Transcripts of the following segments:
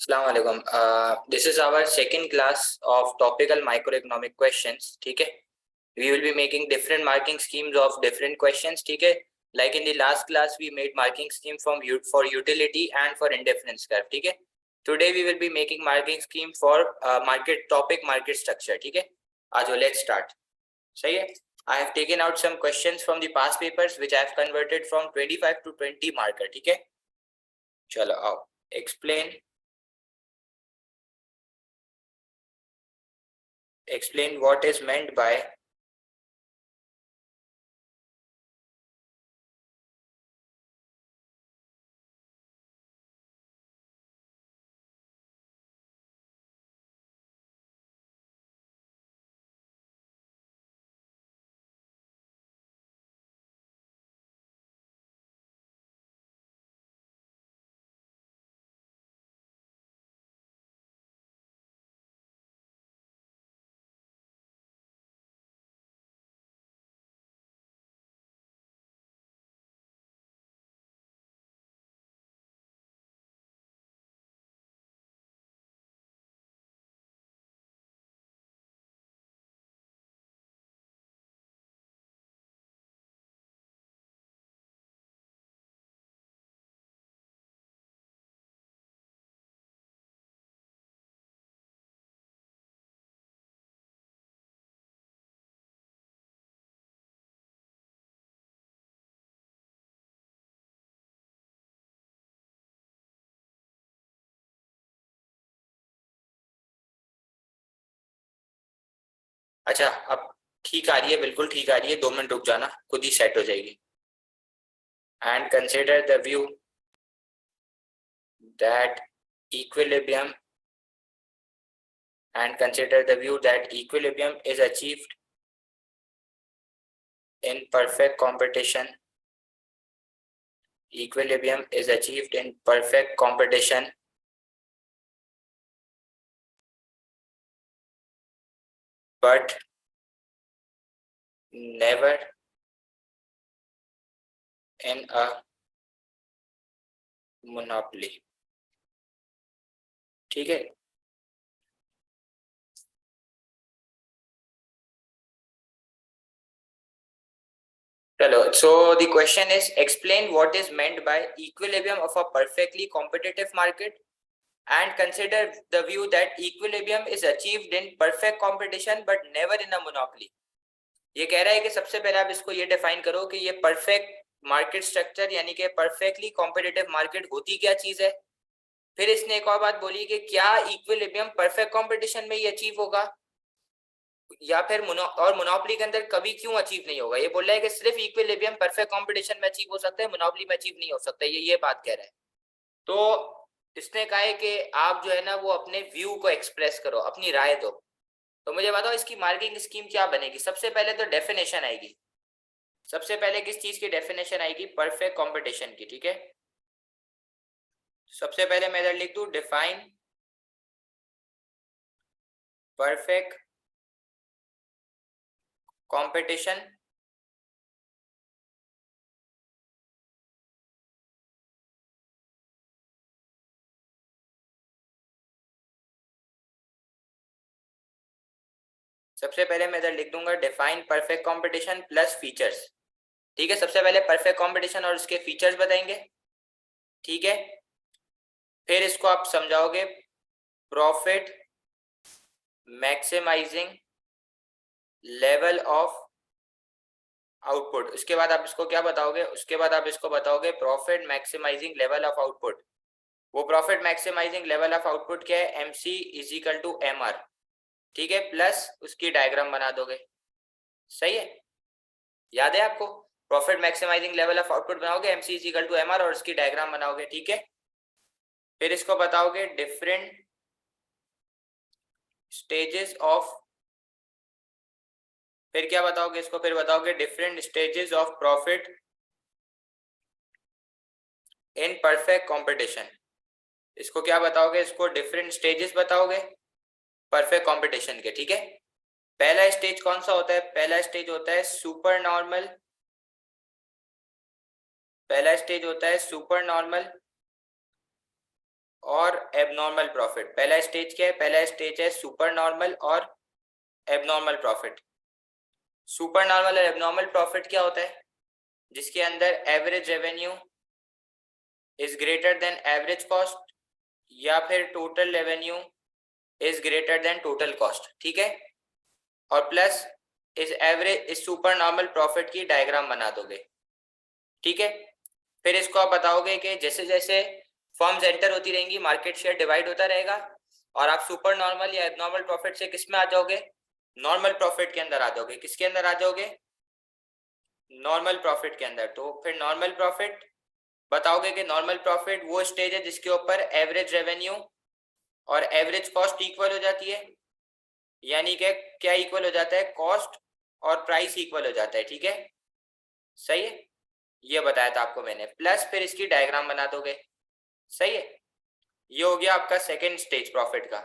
अस्सलाम वालेकुम। This is our second class of topical microeconomic questions. ठीक है, we will be making different marking schemes of different questions. ठीक है, like in the last class we made marking scheme for utility and for indifference curve. ठीक है, today we will be making marking scheme for market structure. ठीक है, आज let's start. सही है, I have taken out some questions from the past papers which I have converted from 25 to 20 marker. ठीक है, चलो आओ explain what is meant by अच्छा, अब ठीक आ रही है, बिल्कुल ठीक आ रही है। 2 मिनट रुक जाना, खुद ही सेट हो जाएगी। And consider the view that equilibrium is achieved in perfect competition. Equilibrium is achieved in perfect competition but never in a monopoly. ठीक है, चलो। So the question is, explain what is meant by equilibrium of a perfectly competitive market and consider the view that equilibrium is achieved in perfect competition but never in a monopoly. ये कह रहा है कि सबसे पहले आप इसको ये डिफाइन करो कि ये परफेक्ट मार्केट स्ट्रक्चर यानी कि परफेक्टली कॉम्पिटिटिव मार्केट होती क्या चीज है। फिर इसने एक और बात बोली कि क्या इक्विलिब्रियम परफेक्ट कंपटीशन में ही अचीव होगा या फिर मोनोपोली के अंदर कभी क्यों अचीव नहीं होगा। ये बोल रहा है कि सिर्फ इक्विलिब्रियम परफेक्ट कंपटीशन में अचीव हो सकता है, मोनोपोली में अचीव नहीं हो सकता। ये बात कह रहा है। तो इसने कहा है कि आप जो है ना वो अपने व्यू को एक्सप्रेस करो, अपनी राय दो। तो मुझे बताओ इसकी मार्किंग स्कीम क्या बनेगी। सबसे पहले तो डेफिनेशन आएगी। सबसे पहले किस चीज की डेफिनेशन आएगी? परफेक्ट कंपटीशन की। ठीक है, सबसे पहले मैं इधर लिख दूं डिफाइन परफेक्ट कंपटीशन सबसे पहले मैं इधर लिख दूंगा define perfect competition plus features. ठीक है, सबसे पहले परफेक्ट कंपटीशन और उसके फीचर्स बताएंगे। ठीक है, फिर इसको आप समझाओगे profit maximising level of output. उसके बाद आप इसको क्या बताओगे? उसके बाद आप इसको बताओगे profit maximising level of output. वो profit maximising level of output क्या है? MC is equal to MR। ठीक है, प्लस उसकी डायग्राम बना दोगे। सही है, याद है आपको? Profit maximising level of output बनाओगे, MC is equal to MR और उसकी डायग्राम बनाओगे। ठीक है, फिर इसको बताओगे डिफरेंट स्टेजेस ऑफ, फिर क्या बताओगे इसको? फिर बताओगे different stages of profit in perfect competition. इसको क्या बताओगे? इसको डिफरेंट स्टेजेस बताओगे परफेक्ट कंपटीशन के। ठीक है, पहला स्टेज कौन सा होता है? पहला स्टेज होता है सुपर नॉर्मल। पहला स्टेज होता है सुपर नॉर्मल और एबनॉर्मल प्रॉफिट। पहला स्टेज क्या है? पहला स्टेज है सुपर नॉर्मल और एबनॉर्मल प्रॉफिट। सुपर नॉर्मल और एबनॉर्मल प्रॉफिट क्या होता है? जिसके अंदर average revenue is greater than average cost, या फिर total revenue is greater than total cost, ठीक है। और प्लस इस सुपर नॉर्मल प्रॉफिट की डायग्राम बना दोगे, ठीक है। फिर इसको आप बताओगे कि जैसे जैसे फर्म्स एंटर होती रहेंगी मार्केट शेयर डिवाइड होता रहेगा, और आप सुपर नॉर्मल या एबनॉर्मल प्रॉफिट से किस में आ जाओगे? नॉर्मल प्रॉफिट के अंदर आ जाओगे। किसके अंदर आ जाओगे? नॉर्मल प्रॉफिट के अंदर। तो फिर नॉर्मल प्रॉफिट बताओगे कि नॉर्मल प्रॉफिट वो स्टेज है जिसके ऊपर एवरेज रेवेन्यू और एवरेज कॉस्ट इक्वल हो जाती है, यानी कि क्या इक्वल हो जाता है? कॉस्ट और प्राइस इक्वल हो जाता है, ठीक है। सही है, ये बताया था आपको मैंने। प्लस फिर इसकी डायग्राम बना दोगे, सही है। ये हो गया आपका सेकेंड स्टेज प्रॉफिट का।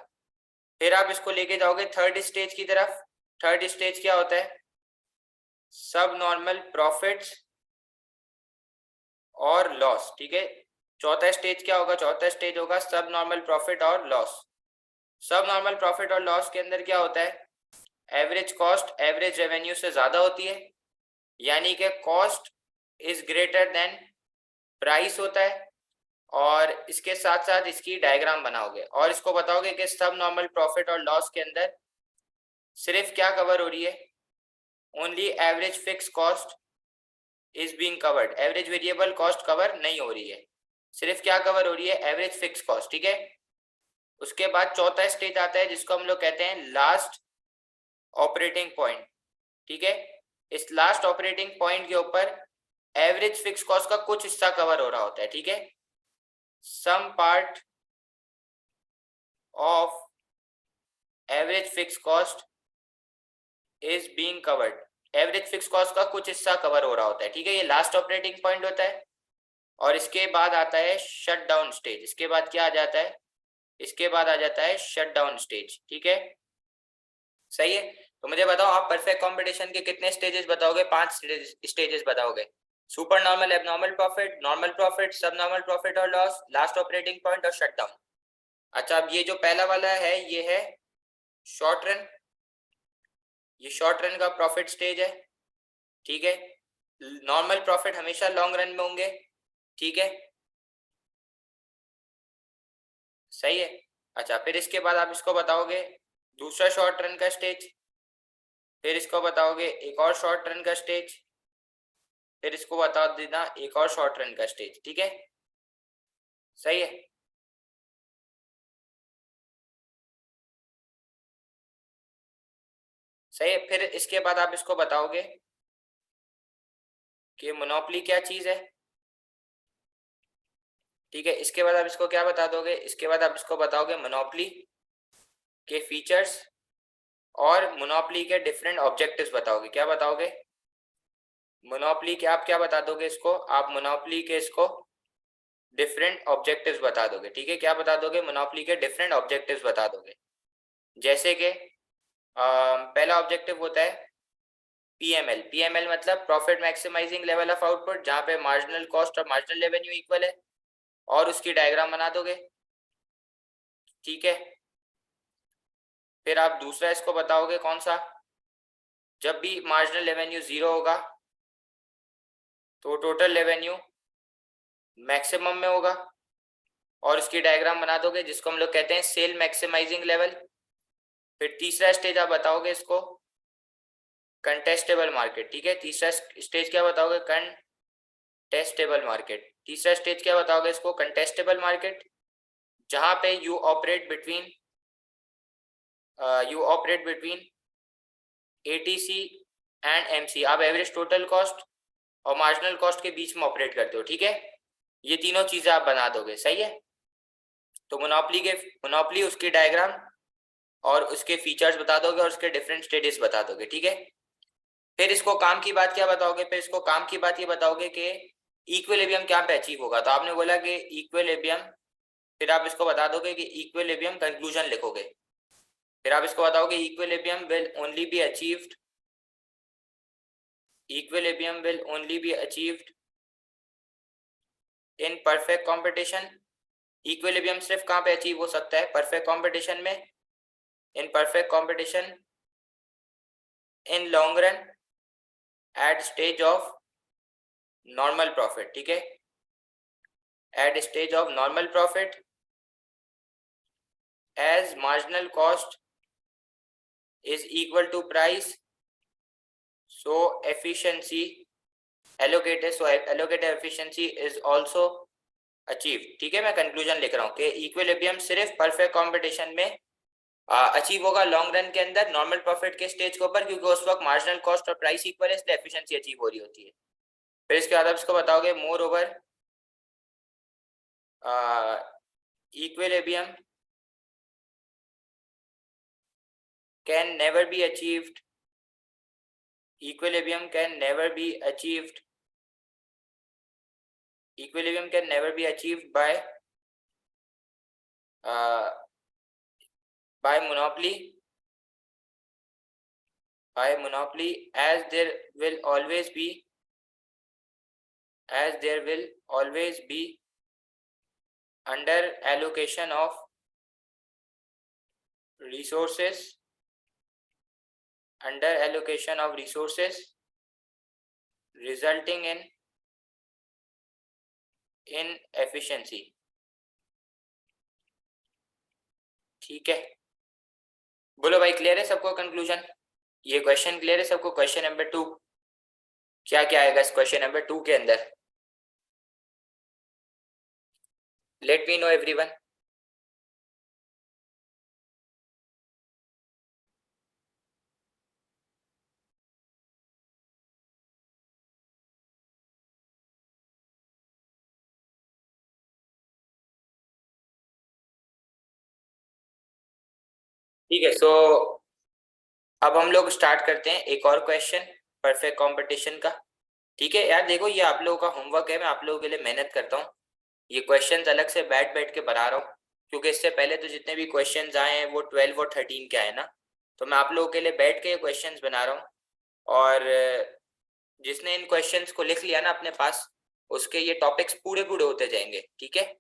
फिर आप इसको लेके जाओगे थर्ड स्टेज की तरफ। थर्ड स्टेज क्या होता है? सब नॉर्मल प्रॉफिट्स और लॉस, ठीक है। चौथा स्टेज क्या होगा? चौथा स्टेज होगा सब नॉर्मल प्रॉफिट और लॉस। सब नॉर्मल प्रॉफिट और लॉस के अंदर क्या होता है? एवरेज कॉस्ट एवरेज रेवेन्यू से ज्यादा होती है, यानी कि cost is greater than price होता है। और इसके साथ साथ इसकी डायग्राम बनाओगे और इसको बताओगे कि सब नॉर्मल प्रॉफिट और लॉस के अंदर सिर्फ क्या कवर हो रही है? Only average fix cost is being covered. Average variable cost cover नहीं हो रही है, सिर्फ क्या कवर हो रही है? एवरेज फिक्स कॉस्ट, ठीक है। उसके बाद चौथा स्टेज आता है जिसको हम लोग कहते हैं लास्ट ऑपरेटिंग पॉइंट, ठीक है। इस लास्ट ऑपरेटिंग पॉइंट के ऊपर एवरेज फिक्स कॉस्ट का कुछ हिस्सा कवर हो रहा होता है, ठीक है। Some part of average fix cost is being covered. Average fix cost का कुछ हिस्सा कवर हो रहा होता है, ठीक है। ये लास्ट ऑपरेटिंग पॉइंट होता है। और इसके बाद आता है शट डाउन स्टेज। इसके बाद क्या आ जाता है? इसके बाद आ जाता है शट डाउन स्टेज, ठीक है। सही है। तो मुझे बताओ आप परफेक्ट कंपटीशन के कितने स्टेजेस बताओगे? 5 स्टेजेस बताओगे। Super normal, abnormal profit, normal profit, सब नॉर्मल प्रॉफिट और लॉस, लास्ट ऑपरेटिंग पॉइंट और शट डाउन। अच्छा, अब ये जो पहला वाला है ये है शॉर्ट रन। ये शॉर्ट रन का प्रॉफिट स्टेज है, ठीक है। नॉर्मल प्रॉफिट हमेशा लॉन्ग रन में होंगे, ठीक है। सही है। अच्छा, फिर इसके बाद आप इसको बताओगे दूसरा शॉर्ट रन का स्टेज। फिर इसको बताओगे एक और शॉर्ट रन का स्टेज। फिर इसको बता देना एक और शॉर्ट रन का स्टेज, ठीक है। सही है। सही है। फिर इसके बाद आप इसको बताओगे कि मोनोपोली क्या चीज है, ठीक है। इसके बाद आप इसको क्या बता दोगे? इसके बाद आप इसको बताओगे मोनोपोली के फीचर्स और मोनोपोली के डिफरेंट ऑब्जेक्टिव्स बताओगे। क्या बताओगे? मोनोपोली के आप क्या बता दोगे इसको? आप मोनोपोली के इसको डिफरेंट ऑब्जेक्टिव्स बता दोगे, ठीक है। क्या बता दोगे? मोनोपोली के डिफरेंट ऑब्जेक्टिव्स बता दोगे। जैसे कि पहला ऑब्जेक्टिव होता है पीएमएल। पीएमएल मतलब profit maximising level of output, जहां पे मार्जिनल कॉस्ट और मार्जिनल रेवेन्यू इक्वल है, और उसकी डायग्राम बना दोगे, ठीक है। फिर आप दूसरा इसको बताओगे कौन सा? जब भी मार्जिनल रेवेन्यू 0 होगा तो टोटल रेवेन्यू मैक्सिमम में होगा, और उसकी डायग्राम बना दोगे जिसको हम लोग कहते हैं सेल मैक्सिमाइजिंग लेवल। फिर तीसरा स्टेज आप बताओगे इसको कंटेस्टेबल मार्केट, ठीक है। तीसरा स्टेज क्या बताओगे? कंटेस्टेबल मार्केट। तीसरा स्टेज क्या बताओगे इसको? कंटेस्टेबल मार्केट, जहां पे you operate between ATC and MC. आप एवरेज टोटल कॉस्ट और मार्जिनल कॉस्ट के बीच में ऑपरेट करते हो, ठीक है। ये तीनों चीजें आप बना दोगे, सही है। तो मोनोपोली उसकी डायग्राम और उसके फीचर्स बता दोगे और उसके डिफरेंट स्टेजेस बता दोगे, ठीक है। फिर इसको काम की बात क्या बताओगे? फिर इसको काम की बात ये बताओगे कि इक्विलिब्रियम क्या पे अचीव होगा। तो आपने बोला कि इक्विलिब्रियम, फिर आप इसको बता दोगे कि इक्विलिब्रियम कंक्लूजन लिखोगे। फिर आप इसको बताओगे equilibrium will only be achieved in perfect competition, equilibrium सिर्फ कहाँ पे अचीव हो सकता है? परफेक्ट कंपटीशन में, in perfect competition, in long run, at stage of normal profit, ठीक है, at stage of normal profit, as marginal cost is equal to price, so efficiency allocated efficiency is also achieved। ठीक है, मैं conclusion लिख रहा हूँ कि equilibrium सिर्फ परफेक्ट कंपटीशन में अचीव होगा लॉन्ग रन के अंदर नॉर्मल प्रॉफिट के स्टेज के ऊपर, क्योंकि उस वक्त मार्जिनल कॉस्ट और प्राइस इक्वल है, इसलिए एफिशिएंसी अचीव हो रही होती है। फिर इसके बाद आप इसको बताओगे more over equilibrium can never be achieved, equilibrium can never be achieved, equilibrium can never be achieved by monopoly, as there will always be under allocation of resources, resulting in inefficiency। ठीक है, बोलो भाई clear है सबको conclusion? ये question clear है सबको? Question number 2 क्या क्या आएगा इस क्वेश्चन नंबर 2 के अंदर? Let me know everyone. ठीक है, सो अब हम लोग स्टार्ट करते हैं एक और क्वेश्चन परफेक्ट कंपटीशन का। ठीक है यार, देखो ये आप लोगों का होमवर्क है, मैं आप लोगों के लिए मेहनत करता हूँ, ये क्वेश्चंस अलग से बैठ बैठ के बना रहा हूँ, क्योंकि इससे पहले तो जितने भी क्वेश्चंस आए हैं वो 12 और 13 के आए ना, तो मैं आप लोगों के लिए बैठ के क्वेश्चंस बना रहा हूँ। और जिसने इन क्वेश्चंस को लिख लिया ना अपने पास, उसके ये टॉपिक्स पूरे पूरे होते जाएंगे। ठीक है,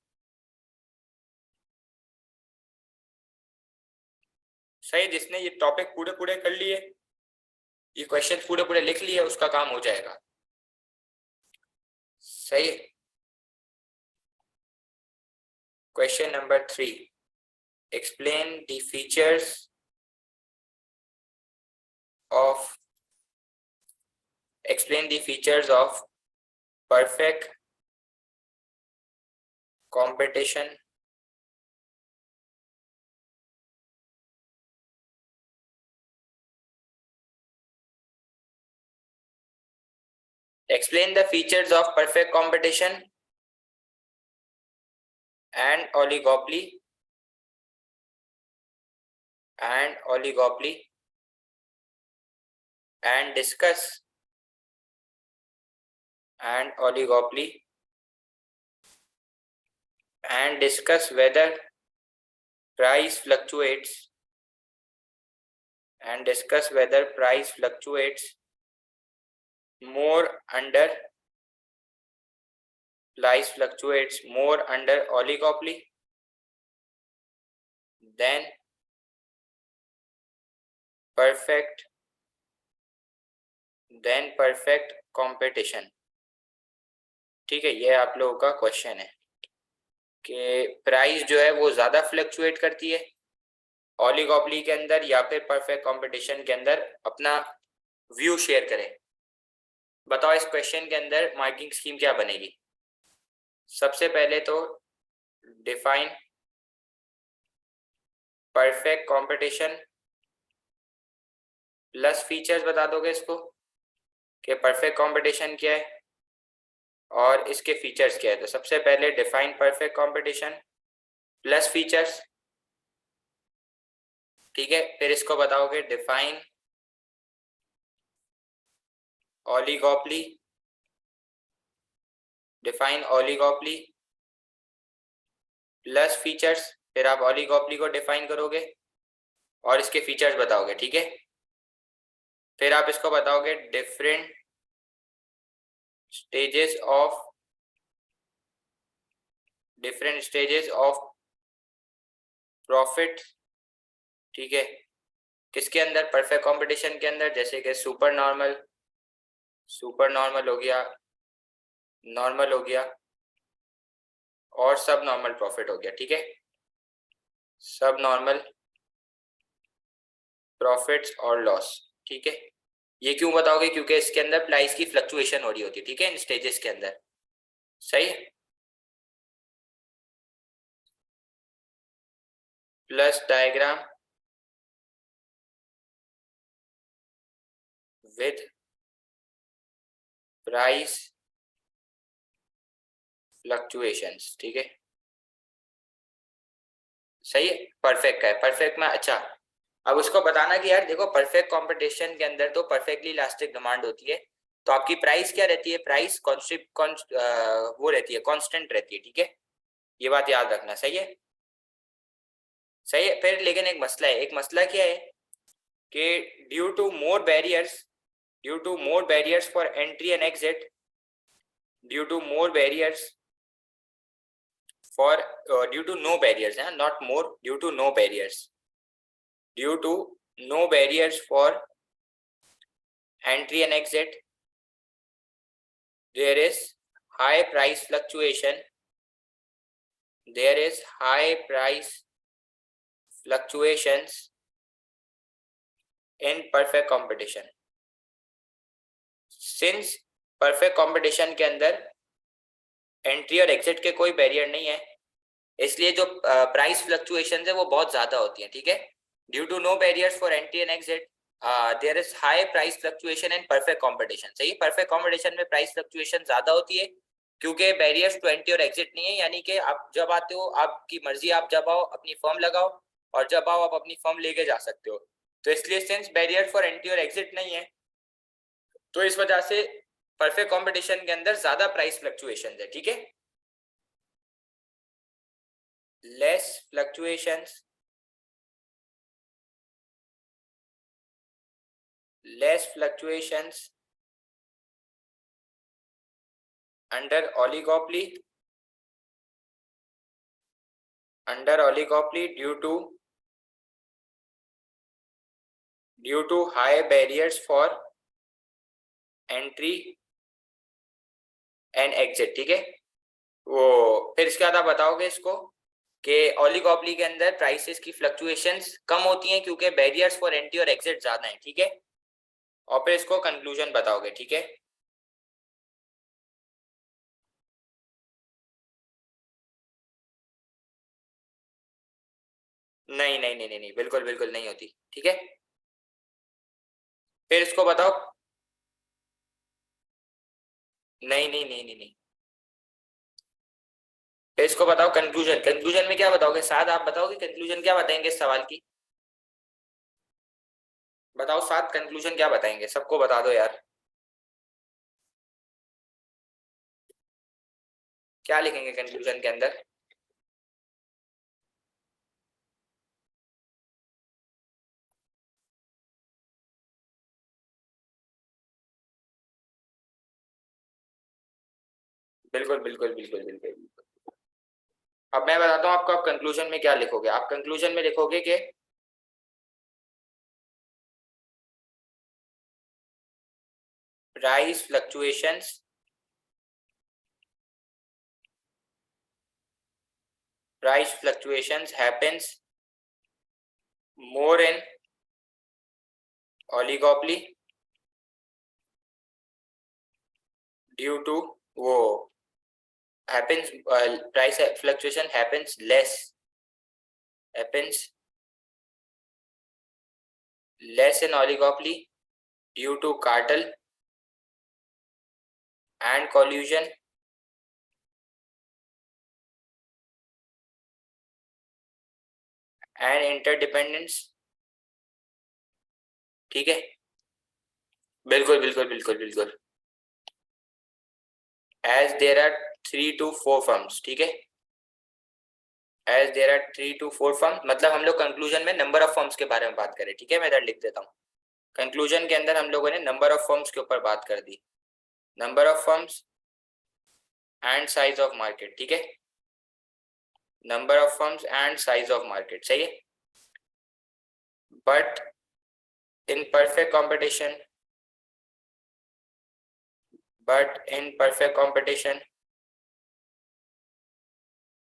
सही, जिसने ये टॉपिक पूरे पूरे कर लिए, ये क्वेश्चन पूरे पूरे लिख लिए, उसका काम हो जाएगा। सही है। Question number 3, explain the features of perfect competition explain the features of perfect competition and oligopoly and discuss whether price fluctuates more under oligopoly than perfect competition। ठीक है, ये आप लोगों का क्वेश्चन है कि प्राइस जो है वो ज्यादा फ्लक्चुएट करती है ओलिगोपोली के अंदर या फिर परफेक्ट कंपटीशन के अंदर। अपना व्यू शेयर करें। बताओ इस क्वेश्चन के अंदर मार्किंग स्कीम क्या बनेगी? सबसे पहले तो define perfect competition plus features बता दोगे इसको कि परफेक्ट कंपटीशन क्या है और इसके फीचर्स क्या है। तो सबसे पहले define perfect competition plus features, ठीक है। फिर इसको बताओगे डिफाइन ओलिगोपोली प्लस फीचर्स। फिर आप ओलिगोपोली को डिफाइन करोगे और इसके फीचर्स बताओगे, ठीक है। फिर आप इसको बताओगे different stages of different stages of profit, ठीक है, किसके अंदर, परफेक्ट कंपटीशन के अंदर, जैसे कि सुपर नॉर्मल, सुपर नॉर्मल हो गया, नॉर्मल हो गया और सब नॉर्मल प्रॉफिट हो गया, ठीक है, सब नॉर्मल प्रॉफिट्स और लॉस, ठीक है। ये क्यों बताओगे, क्योंकि इसके अंदर प्राइस की फ्लक्चुएशन हो रही होती है, ठीक है, इन स्टेजेस के अंदर, सही। Plus diagram with price fluctuations, ठीक है, सही है। परफेक्ट का है, परफेक्ट में, अच्छा अब उसको बताना कि यार देखो परफेक्ट कंपटीशन के अंदर तो परफेक्टली इलास्टिक डिमांड होती है, तो आपकी प्राइस क्या रहती है, प्राइस वो रहती है, कांस्टेंट रहती है, ठीक है, ये बात याद रखना, सही है, सही है। फिर लेकिन एक मसला है, एक मसला क्या है कि due to more barriers for entry and exit, due to more barriers for due to no barriers है, not more, due to no barriers, due to no barriers for entry and exit, there is high price fluctuation, there is high price fluctuations in perfect competition, since perfect competition के अंदर entry और exit के कोई barrier नहीं है, इसलिए जो price fluctuation है वो बहुत ज्यादा होती है, ठीक है, due to no barriers for entry and exit, there is high price fluctuation in perfect competition, सही, परफेक्ट कंपटीशन में प्राइस फ्लक्चुएशन ज्यादा होती है क्योंकि बैरियर्स टू एंट्री और एग्जिट नहीं है, यानी कि आप जब आते हो आपकी मर्जी, आप जब आओ अपनी फर्म लगाओ और जब आओ आप अपनी फर्म लेके जा सकते हो, तो इसलिए सिंस बैरियर फॉर एंट्री और एग्जिट नहीं है तो इस वजह से परफेक्ट कंपटीशन के अंदर ज्यादा प्राइस फ्लक्चुएशन है, ठीक है, less fluctuations, less fluctuations under oligopoly, due to high barriers for entry and exit, ठीक है, वो फिर इसके बाद आप बताओगे इसको कि ओलिगोपोली के अंदर प्राइसेस की फ्लक्चुएशंस कम होती हैं क्योंकि बैरियर्स फॉर एंट्री और एग्जिट ज्यादा हैं, ठीक है, और फिर इसको कंक्लूजन बताओगे, ठीक है, नहीं नहीं नहीं नहीं नहीं, बिल्कुल बिल्कुल नहीं होती, ठीक है, फिर इसको बताओ, नहीं नहीं नहीं नहीं नहीं, फिर इसको बताओ कंक्लूजन, कंक्लूजन में क्या बताओगे, साथ आप बताओगे कंक्लूजन क्या बताएंगे इस सवाल की, बताओ साथ कंक्लूजन क्या बताएंगे, सबको बता दो यार, क्या लिखेंगे कंक्लूजन के अंदर, बिल्कुल बिल्कुल बिल्कुल बिल्कुल, अब मैं बताता हूँ आपको, आप कंक्लूजन में क्या लिखोगे, आप कंक्लूजन में लिखोगे कि price fluctuations happens more in oligopoly due to वो happens price fluctuation happens less in oligopoly due to cartel and collusion and interdependence, ठीक है, बिल्कुल बिल्कुल बिल्कुल बिल्कुल, as there are 3 to 4 firms, ठीक है, as there are 3 to 4 firms, मतलब हम लोग कंक्लूजन में नंबर ऑफ फर्म्स के बारे में बात करें, ठीक है, मैं इधर लिख देता हूँ, कंक्लूजन के अंदर हम लोगों ने नंबर ऑफ फर्म्स के ऊपर बात कर दी, number of firms and size of market, ठीक है, number of firms and size of market, सही है। But in perfect competition,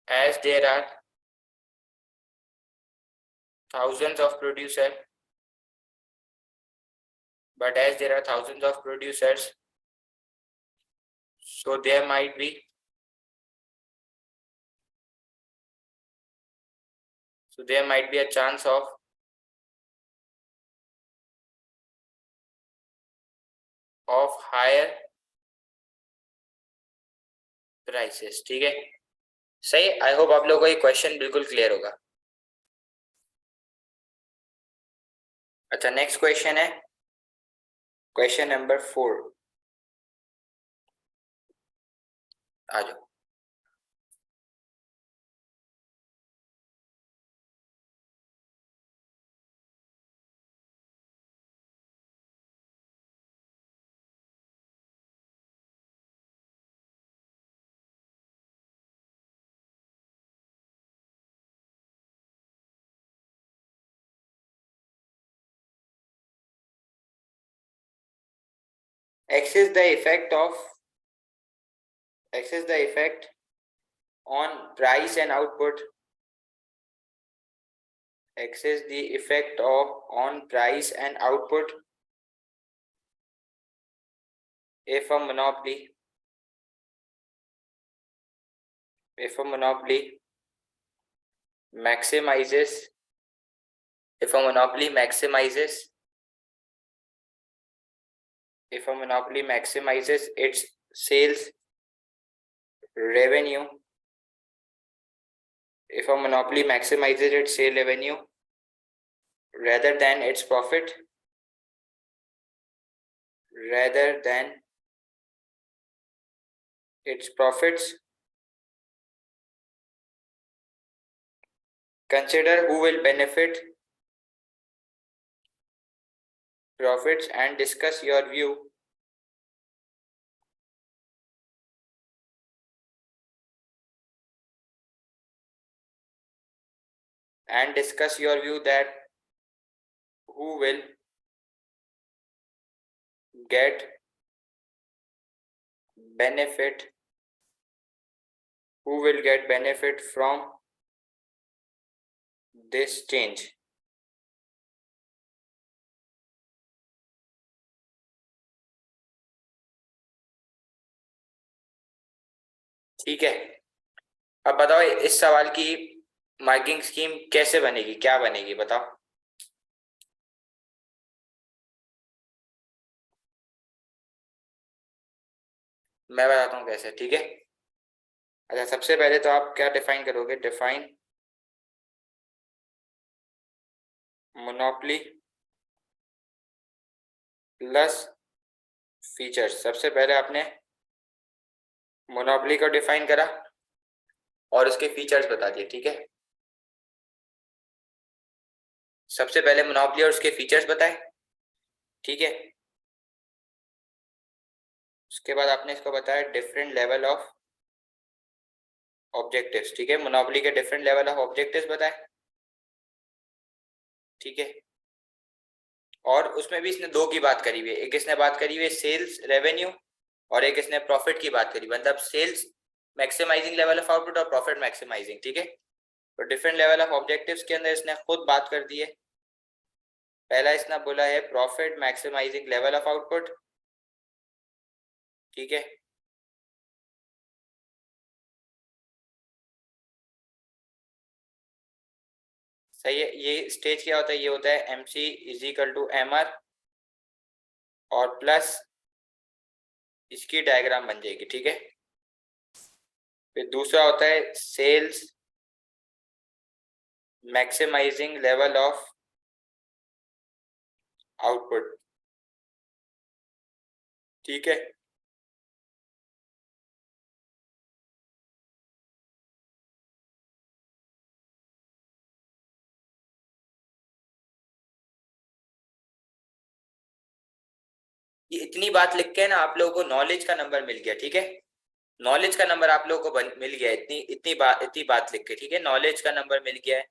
as there are thousands of producers, so there might be a chance of higher prices, ठीक है। सही, I hope आप लोगों को ये क्वेश्चन बिल्कुल क्लियर होगा। अच्छा, नेक्स्ट क्वेश्चन है क्वेश्चन नंबर 4। आ जाओ। X is the effect on price and output. X is the effect on price and output if a monopoly maximizes its sales revenue, rather than its profits, consider who will benefit profits and discuss your view that who will get benefit from this change। ठीक है, अब बताओ इस सवाल की marking scheme कैसे बनेगी, क्या बनेगी बताओ। मैं बताता हूँ कैसे, ठीक है। अच्छा, सबसे पहले तो आप क्या डिफाइन करोगे, डिफाइन मोनोपोली प्लस फीचर्स। सबसे पहले आपने मोनोपोली को डिफाइन करा और उसके फीचर्स बता दिए, ठीक है। सबसे पहले मोनोपोली और उसके फीचर्स बताए, ठीक है। उसके बाद आपने इसको बताया डिफरेंट लेवल ऑफ ऑब्जेक्टिव्स, ठीक है। मोनोपोली के डिफरेंट लेवल ऑफ ऑब्जेक्टिव्स बताए, ठीक है। और उसमें भी इसने दो की बात करी हुई है, एक इसने बात करी हुई है सेल्स रेवेन्यू और एक इसने प्रॉफिट की बात करी, मतलब sales maximising level of output और प्रॉफिट मैक्सिमाइजिंग, ठीक है। तो डिफरेंट लेवल ऑफ ऑब्जेक्टिव्स के अंदर इसने खुद बात कर दी है। पहला इसने बोला है profit maximising level of output, ठीक है। सही है, ये स्टेज क्या होता है, ये होता है MC is equal to MR और प्लस इसकी डायग्राम बन जाएगी, ठीक है। फिर दूसरा होता है sales maximising level of output, ठीक है। ये इतनी बात लिख के ना आप लोगों को नॉलेज का नंबर मिल गया, ठीक है। नॉलेज का नंबर आप लोगों को मिल गया है, इतनी बात लिख के, ठीक है। नॉलेज का नंबर मिल गया है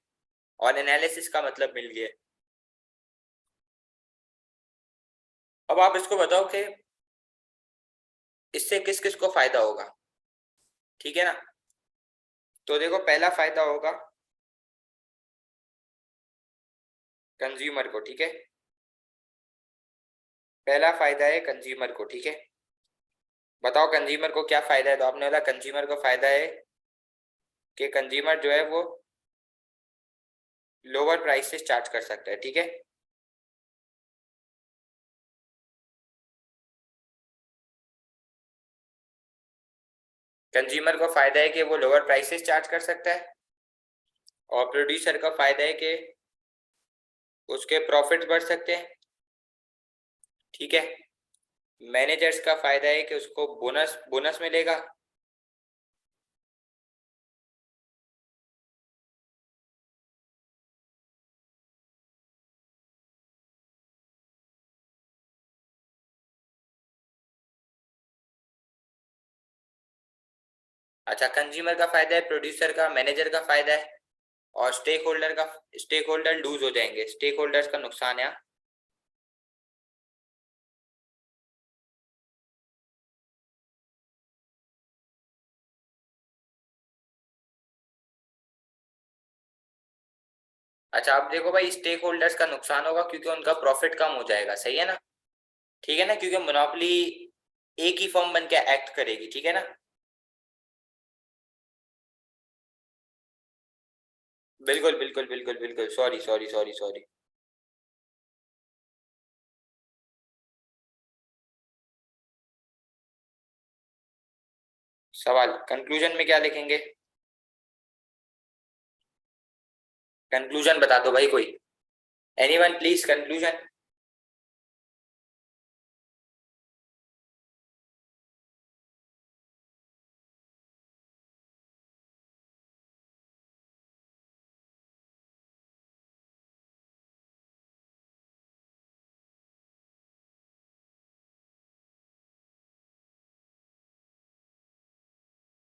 और एनालिसिस का मतलब मिल गया है। अब आप इसको बताओ कि इससे किस किस को फायदा होगा, ठीक है ना। तो देखो, पहला फायदा होगा कंज्यूमर को, ठीक है। पहला फायदा है कंज्यूमर को, ठीक है। बताओ कंज्यूमर को क्या फायदा है। तो आपने बोला कंज्यूमर को फायदा है कि कंज्यूमर जो है वो लोअर प्राइसेस चार्ज कर सकता है, ठीक है। कंज्यूमर को फायदा है कि वो लोअर प्राइसेस चार्ज कर सकता है, और प्रोड्यूसर का फायदा है कि उसके प्रॉफिट्स बढ़ सकते हैं, ठीक है। मैनेजर्स का फायदा है कि उसको बोनस बोनस मिलेगा। अच्छा, कंज्यूमर का फायदा है, प्रोड्यूसर का, मैनेजर का फायदा है, और स्टेक होल्डर लूज हो जाएंगे, स्टेक होल्डर्स का नुकसान है। अच्छा, अब देखो भाई, स्टेक होल्डर्स का नुकसान होगा क्योंकि उनका प्रॉफिट कम हो जाएगा, सही है ना। ठीक है ना, क्योंकि मोनोपोली एक ही फर्म बन के एक्ट करेगी, ठीक है ना। बिल्कुल बिल्कुल बिल्कुल बिल्कुल, सॉरी सॉरी सॉरी सॉरी। सवाल कंक्लूजन में क्या लिखेंगे। कंक्लूजन बता दो भाई कोई। Anyone please, conclusion.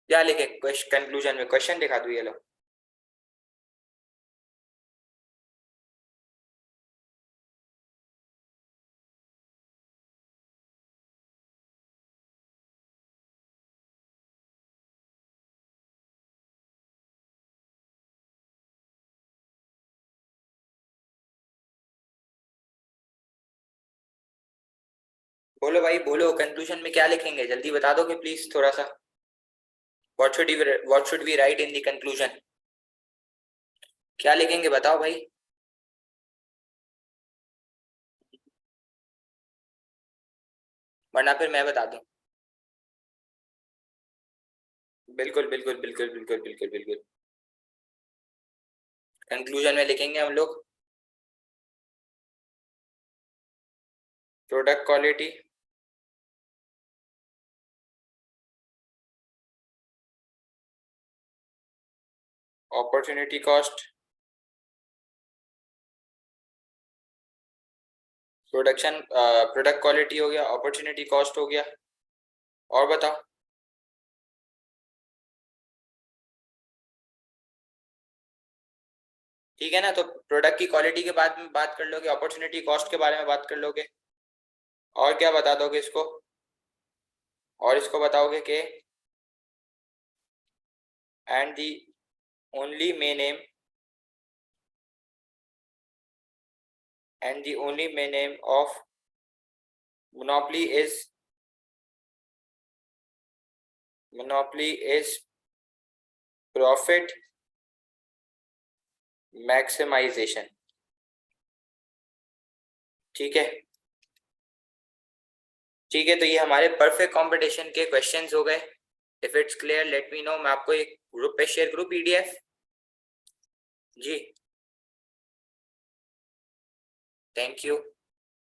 क्या लिखे कंक्लूजन में, क्वेश्चन दिखा दो ये लो। बोलो भाई बोलो, कंक्लूजन में क्या लिखेंगे, जल्दी बता दोगे प्लीज थोड़ा सा। What should we write in the conclusion. क्या लिखेंगे बताओ भाई। वरना फिर मैं बता दूं। बिल्कुल बिल्कुल बिल्कुल बिल्कुल बिल्कुल बिल्कुल। कंक्लूजन में लिखेंगे हम लोग product quality, opportunity cost, product quality हो गया, अपॉर्चुनिटी कॉस्ट हो गया, और बताओ। ठीक है ना, तो प्रोडक्ट की क्वालिटी के बारे में बात कर लोगे, अपॉर्चुनिटी कॉस्ट के बारे में बात कर लोगे, और क्या बता दोगे इसको। और इसको बताओगे कि and the only main aim and the only main aim of monopoly is monopoly is profit maximisation, ठीक है। ठीक है, तो ये हमारे परफेक्ट कंपटीशन के क्वेश्चंस हो गए। If it's clear let me know, मैं आपको एक ग्रुप पे शेयर करूं पीडीएफ। Ji, thank you.